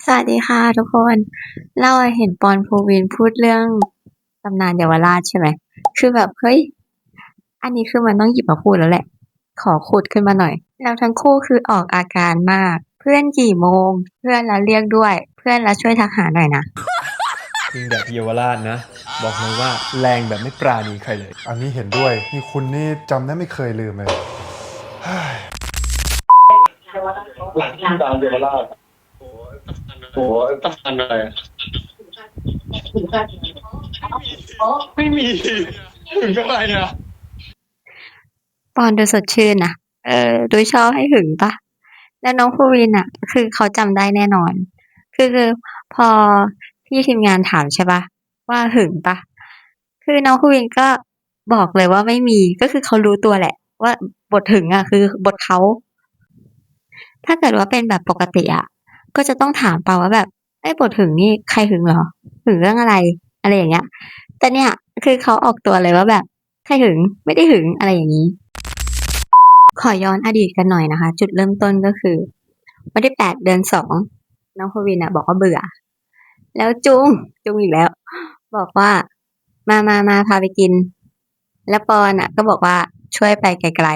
สวัสดีค่ะทุกคนเราเห็นปอนภูวินพูดเรื่องตำนานเยาวราชใช่ไหมคือแบบเฮ้ยอันนี้คือมันต้องหยิบมาพูดแล้วแหละขอขุดขึ้นมาหน่อยแล้วทั้งคู่คือออกอาการมากเพื่อนกี่โมงเพื่อนแล้วเรียกด้วยเพื่อนแล้วช่วยทักหาหน่อยนะยิงแดดเยาวราชนะบอกเลยว่าแรงแบบไม่ปราณีใครเลยอันนี้เห็นด้วยนี่คุณนี่จำได้ไม่เคยลืมเลยหลังที่ดาวเยาวราชโอ้โหตั้งอันอะไรไม่มีถึงอะไรเนี่ย ปอนดูสดชื่นนะดูชอบให้หึงปะแล้วน้องภูวินอ่ะคือเขาจำได้แน่นอนคือพอพี่ทีมงานถามใช่ปะว่าหึงปะคือน้องภูวินก็บอกเลยว่าไม่มีก็คือเขารู้ตัวแหละว่าบทหึงอ่ะคือบทเขาถ้าเกิดว่าเป็นแบบปกติอ่ะก็จะต้องถามเปาว่าแบบไอ้บทหึงนี่ใครหึงเหรอหึงเรื่องอะไรอะไรอย่างเงี้ยแต่เนี่ยคือเขาออกตัวเลยว่าแบบใครหึงไม่ได้หึงอะไรอย่างนี้ ขอย้อนอดีตกันหน่อยนะคะจุดเริ่มต้นก็คือวันที่8 เดือน 2น้องพวินอ่ะบอกว่าเบื่อแล้วจุงอีกแล้วบอกว่ามาพาไปกินแล้วปอนอ่ะก็บอกว่าช่วยไปไกล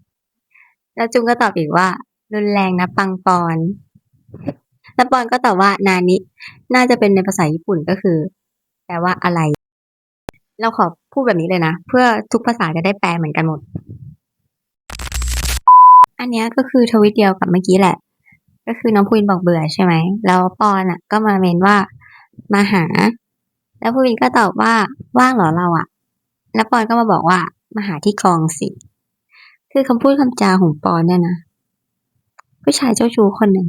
ๆแล้วจุงก็ตอบอีกว่ารุนแรงนะปังปอนแล้วปอนก็ตอบว่านานิน่าจะเป็นในภาษาญี่ปุ่นก็คือแปลว่าอะไรเราขอพูดแบบนี้เลยนะเพื่อทุกภาษาจะได้แปลเหมือนกันหมดอันเนี้ยก็คือทวิตเดียวกับเมื่อกี้แหละ ก็คือน้องพูวินบอกเบื่อใช่ไหมแล้วปอนอ่ะก็มาเมนว่ามาหาแล้วพูวินก็ตอบว่าว่างเหรอเราอ่ะแล้วปอนก็มาบอกว่ามาหาที่กองสิคือคำพูดคำจาของปอนเนี่ยนะผู้ชายเจ้าชู้คนหนึ่ง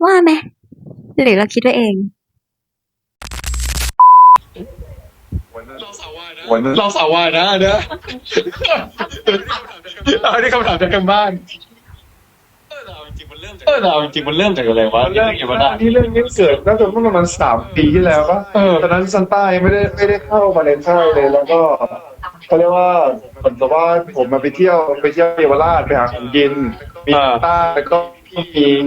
ว่าไหมหรือเราคิดไว้เองเราสาววายนะอันเนี้ยอันนี้คำถามจากทางบ้านเราจริงๆมันเริ่มจากอะไรวะเรื่องเยาวราชนี่เรื่องนี้เกิดน่าจะเมื่อประมาณ3 ปีที่แล้วปะตอนนั้นซันต้ายังไม่ได้เข้ามาในค่ายเลยแล้วก็เขาเรียกว่าเหมือนกับว่าผมมาไปเที่ยวเยาวราชไปหาของกินมีซันต้าแล้วก็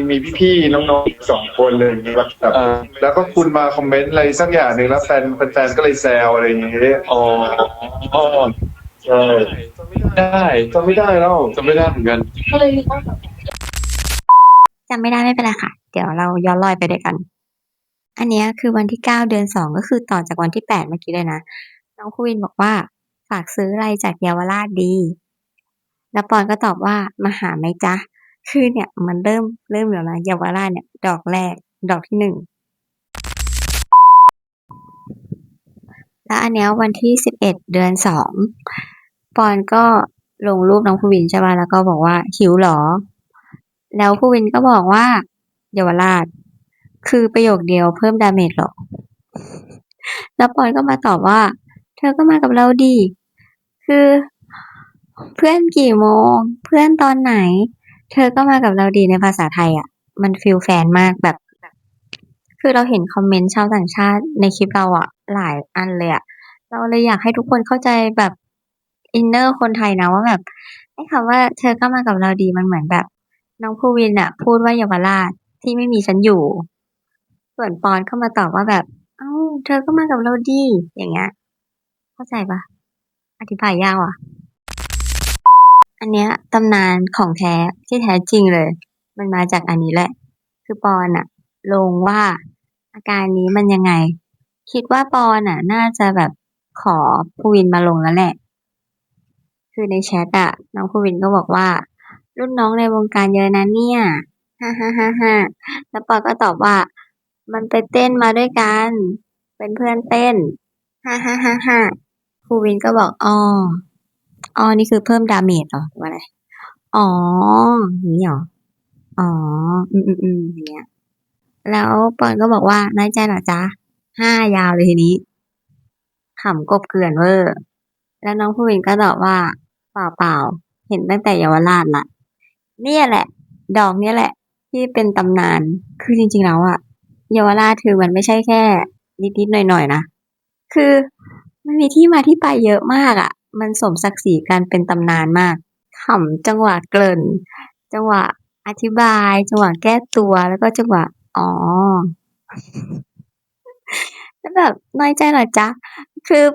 มีพี่ๆน้องๆอีก2 คนเลยอย่างเงี้ยแบบแล้วก็คุณมาคอมเมนต์อะไรสักอย่างหนึ่งแล้วแฟนก็เลยแซวอะไรอย่างเงี้ยอ๋ออ๋อใช่ได้จำไม่ได้แล้ว จำไม่ได้เหมือนกันจำไม่ได้ไม่เป็นไรค่ะเดี๋ยวเราย้อนรอยไปด้วยกันอันเนี้ยคือวันที่9 เดือน 2ก็คือต่อจากวันที่8เมื่อกี้เลยนะน้องพูวินบอกว่าฝากซื้ออะไรจากเยาวราชดี แล้วปอนก็ตอบว่ามาหาไหมจ๊ะคือเนี่ยมันเริ่มแล้วนะเยาวราชเนี่ยดอกแรกดอกที่1แล้วอันเนี้ยวันที่11 เดือน 2ปอนก็ลงรูปน้องภูวินใช่ป่ะแล้วก็บอกว่าหิวเหรอแล้วภูวินก็บอกว่าเยาวราชคือประโยคเดียวเพิ่มดาเมจหรอแล้วปอนก็มาตอบว่าเธอก็มากับเราดีคือเพื่อนกี่โมงเพื่อนตอนไหนเธอก็มากับเราดีในภาษาไทยอ่ะมันฟีลแฟนมากแบบคือเราเห็นคอมเมนต์ชาวต่างชาติในคลิปเราอ่ะหลายอันเลยอ่ะเราเลยอยากให้ทุกคนเข้าใจแบบอินเนอร์คนไทยนะว่าแบบไอ้คำว่าเธอก็มากับเราดีมันเหมือนแบบน้องภูวินอ่ะพูดว่าเยาวราชที่ไม่มีฉันอยู่ส่วนปอนเข้ามาตอบว่าแบบเอ้าเธอก็มากับเราดีอย่างเงี้ยเข้าใจปะอธิบายยากว่ะ อันเนี้ยตำนานของแท้ที่แท้จริงเลยมันมาจากอันนี้แหละคือปอนอะลงว่าอาการนี้มันยังไงคิดว่าปอนอะน่าจะแบบขอภูวินมาลงแล้วแหละคือในแชทอะน้องภูวินก็บอกว่ารุ่นน้องในวงการเยอะนะเนี่ยฮ่าฮ่าฮ่าฮ่าแล้วปอนก็ตอบว่ามันไปเต้นมาด้วยกันเป็นเพื่อนเต้นฮ่าฮ่าฮ่าฮ่าภูวินก็บอกอ๋อนี่คือเพิ่มดาเมจเหรอหรือว่าอะไร อ๋ออย่างนี้เหรออ๋ออย่างเงี้ยแล้วปอนก็บอกว่าน้อยใจเหรอจ๊ะ5 ยาวเลยทีนี้ขำกบเกลื่อนเวอร์แล้วน้องผู้หญิงก็ตอบว่าเปล่าเห็นตั้งแต่เยาวราชละเนี่ยแหละดอกเนี่ยแหละที่เป็นตำนานคือจริงๆแล้วอะเยาวราชคือมันไม่ใช่แค่นิดๆหน่อยๆนะคือมันมีที่มาที่ไปเยอะมากอะมันสมศักดิ์ศรีการเป็นตำนานมากขำจังหวะเกริ่นจังหวะ อธิบายจังหวะแก้ตัวแล้วก็จังหวะอ๋อ แล้วแบบน้อยใจเหรอจ๊ะ คือ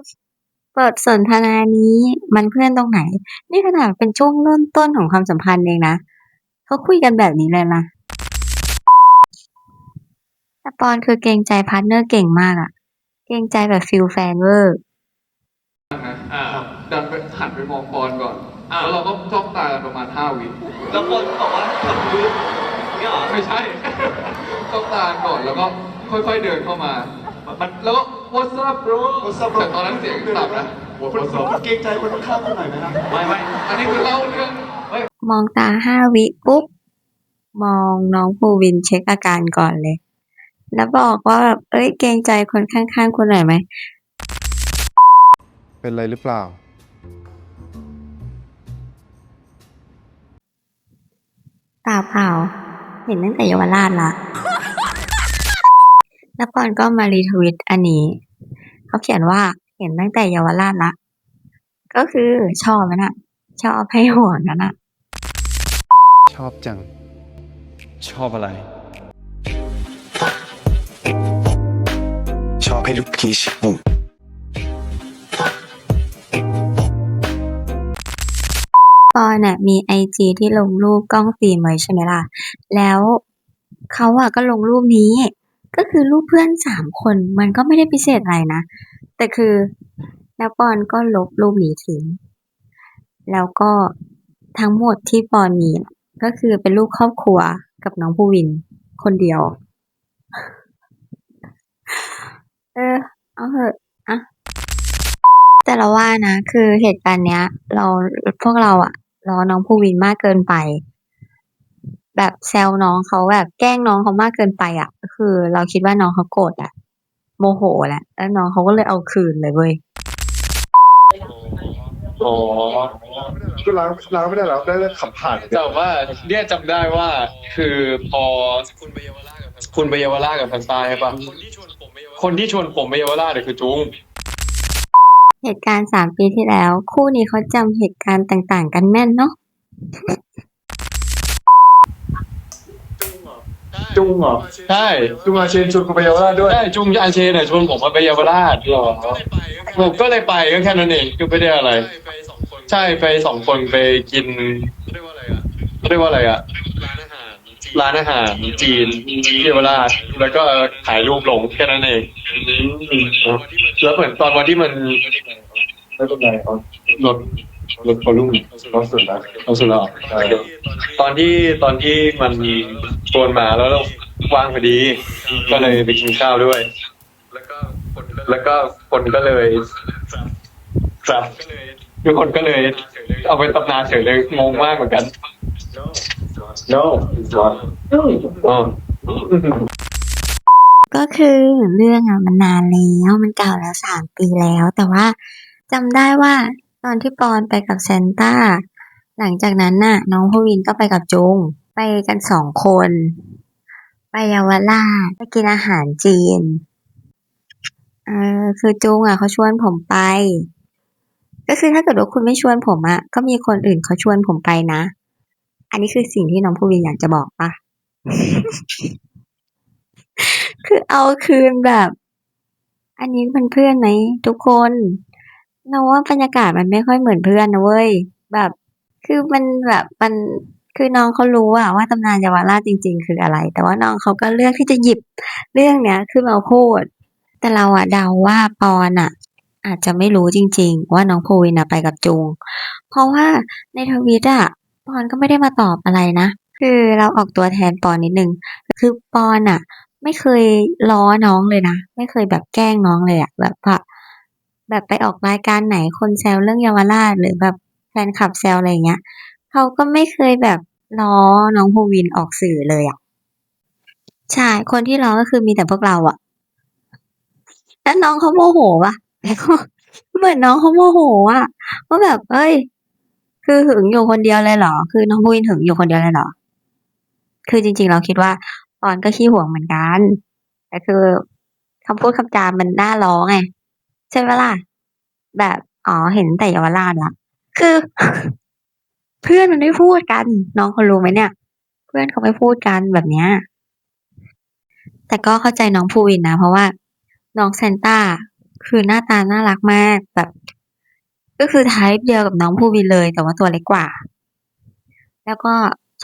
บทสนทนานี้มันเพื่อนตรงไหน นี่ขนาดเป็นช่วงเริ่มต้นของความสัมพันธ์เองนะเขาคุยกันแบบนี้เลยนะแต่ปอนคือเกรงใจพาร์ทเนอร์เก่งมากอะเกรงใจแบบฟิลแฟนเวอร์ ดันไปหันไปมองปอนก่อน แล้วเราก็จ้องตากันประมาณ5 วิ แล้วคนบอกว่าทำมือเนี่ยเหรอ ไม่ใช่ จ้องตากันก่อนแล้วก็ค่อยๆเดินเข้ามา แล้วก็ what's up bro แต่ตอนนั้นเสียงต่ำนะ what's up เกรงใจคนข้างๆหน่อยไหมนะ ไม่ อันนี้คือเล่าเรื่อง มองตา5 วิปุ๊บ มองน้องภูวินเช็คอาการก่อนเลย แล้วบอกว่าแบบเอ้ยเกรงใจคนข้างๆคุณหน่อยไหม เป็นไรหรือเปล่า เปล่าเห็นตั้งแต่เยาวราชละ แล้วปอนก็มารีทวิตอันนี้ เขาเขียนว่าเห็นตั้งแต่เยาวราชละ ก็คือชอบมันอะชอบให้ห่วงนั่นอะ ชอบจัง ชอบอะไร ชอบให้ลูกพีชบุ้ง ปอนน่ะมีไอจีที่ลงรูปกล้องฟิล์มไว้ใช่ไหมล่ะ แล้วเขาอะก็ลงรูปนี้ ก็คือรูปเพื่อน3 คนมันก็ไม่ได้พิเศษอะไรนะ แต่คือแล้วปอนก็ลบรูปนี้ทิ้ง แล้วก็ทั้งหมดที่ปอนมีอะก็คือเป็นรูปครอบครัวกับน้องภูวินคนเดียว เอาเถอะอะแต่เราว่านะ คือเหตุการณ์เนี้ย พวกเราอะล้อน้องภูวินมากเกินไป แบบแซวน้องเขาแบบแกล้งน้องเขามากเกินไปอะคือเราคิดว่าน้องเขาโกรธอะโมโหแหละแล้วน้องเขาก็เลยเอาคืนเลยเว้ย อ๋อ ก็ล้างไม่ได้หรอได้ขับผ่าน แต่ว่าเนี่ยจำได้ว่า คือพอคุณไปเยาวราชกับพันตายใช่ปะคนที่ชวนผมไปเยาวราชเนี่ยคือจุง เหตุการณ์3 ปีที่แล้ว คู่นี้เขาจำเหตุการณ์ต่างๆ กันแม่นเนาะ จุงเหรอ ใช่ จุงอาเชนชวนกูไปเยาวราชด้วย ใช่จุงอาเชนเนี่ยชวนผมมาไปเยาวราชหรอผมก็เลยไปก็แค่นั้นเองก็ไม่ได้อะไร ใช่ไป2 คนไปกินเรียกว่าอะไรอะร้านอาหารจีนที่เยาวราชแล้วก็ถ่ายรูปลงแค่นั้นเองแล้วเหมือนตอนวันที่มัน ไม่เป็นไรเอา รถพอลุ่ม เอาสุดนะ เอาสุดแล้วเหรอตอนที่มันชวนมาแล้วเราว่างพอดี ก็เลยไปกินข้าวด้วย แล้วก็คนก็เลยครับทุกคนก็เลยเอาไปตำนานเฉยเลยงงมากเหมือนกัน no it's not อ๋อ ก็คือเรื่องอะมันนานแล้วมันเก่าแล้ว3 ปีแล้ว แต่ว่าจำได้ว่าตอนที่ปอนไปกับแซนต้า หลังจากนั้นน่ะ น้องภูวินก็ไปกับจุง ไปกัน2 คน ไปเยาวราชไปกินอาหารจีน คือจุงอะเขาชวนผมไป ก็คือถ้าเกิดว่าคุณไม่ชวนผมอะก็มีคนอื่นเขาชวนผมไปนะ อันนี้คือสิ่งที่น้องภูวินอยากจะบอกปะ คือเอาคืนแบบ อันนี้เป็นเพื่อนไหมทุกคนเราว่าบรรยากาศมันไม่ค่อยเหมือนเพื่อนนะเว้ยแบบ คือมันแบบมันคือน้องเขารู้อะว่าตำนานเยาวราชจริงๆคืออะไร แต่ว่าน้องเขาก็เลือกที่จะหยิบเรื่องเนี้ยขึ้นมาพูด แต่เราอะเดาว่าปอนอะอาจจะไม่รู้จริงๆว่าน้องภูวินอะไปกับจุง เพราะว่าในทวิตอะปอนก็ไม่ได้มาตอบอะไรนะ คือเราออกตัวแทนปอนนิดนึง คือปอนอะไม่เคยล้อน้องเลยนะ ไม่เคยแบบแกล้งน้องเลยอะแบบว่าแบบไปออกรายการไหนคนแซวเรื่องเยาวราชหรือแบบแฟนคลับแซวอะไรอย่างเงี้ยเขาก็ไม่เคยแบบล้อน้องภูวินออกสื่อเลยอะใช่คนที่ล้อก็คือมีแต่พวกเราอะแล้วน้องเขาโมโหปะแล้วก็เหมือนน้องเขาโมโหอะว่าแบบเอ้ย คือหึงอยู่คนเดียวเลยเหรอ คือน้องภูวินหึงอยู่คนเดียวเลยเหรอ คือจริงๆเราคิดว่าปอนก็ขี้หวงเหมือนกัน แต่คือคำพูดคำจามันน่าล้อไง ใช่ไหมล่ะ แบบอ๋อเห็นแต่เยาวราชละคือ เพื่อนมันไม่พูดกัน น้องเขารู้ไหมเนี่ย เพื่อนเขาไม่พูดกันแบบเนี้ย แต่ก็เข้าใจน้องภูวินนะ เพราะว่าน้องแซนต้าคือหน้าตาน่ารักมากแบบ ก็คือไทป์เดียวกับน้องภูวินเลย แต่ว่าตัวเล็กกว่า แล้วก็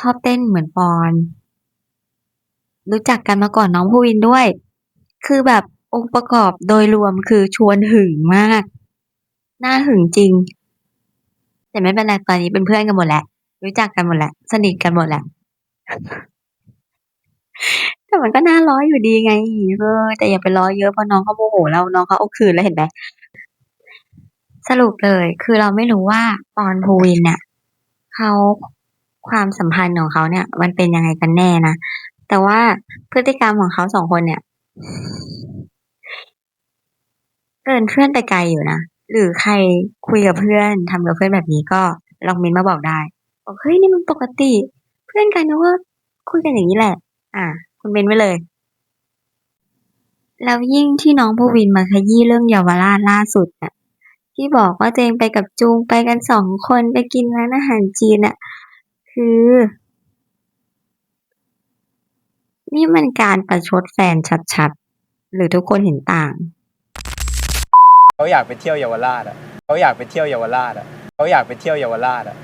ชอบเต้นเหมือนปอน รู้จักกันมาก่อนน้องภูวินด้วย คือแบบองค์ประกอบโดยรวมคือชวนหึงมาก น่าหึงจริง แต่ไม่เป็นไรตอนนี้เป็นเพื่อนกันหมดแล้ว รู้จักกันหมดแล้ว สนิทกันหมดแล้ว แต่มันก็น่าล้ออยู่ดีไงแต่อย่าไปล้อเยอะเพราะน้องเขาโมโหแล้วน้องเขาเอาคืนแล้วเห็นไหมสรุปเลยคือเราไม่รู้ว่าปอนภูวินเนี่ยเขาความสัมพันธ์ของเขาเนี่ย มันเป็นยังไงกันแน่นะแต่ว่าพฤติกรรมของเขาสองคนเนี่ย เกินเพื่อนไปไกลอยู่นะหรือใครคุยกับเพื่อนทำกับเพื่อนแบบนี้ก็ลองเม้นมาบอกได้บอกเฮ้ยนี่มันปกติ เพื่อนกันนะว่าคุยกันอย่างนี้แหละ คุณเม้นไว้เลย แล้วยิ่งที่น้องภูวินมาขยี้เรื่องเยาวราชล่าสุดน่ะที่บอกว่าตัวเองไปกับจูงไปกัน2 คนไปกินร้านอาหารจีนน่ะ คือ นี่มันการประชดแฟนชัดๆ หรือทุกคนเห็นต่าง เขาอยากไปเที่ยวเยาวราชอ่ะเขาอยากไปเที่ยวเยาวราชอ่ะเขาอยากไปเที่ยวเยาวราชอ่ะ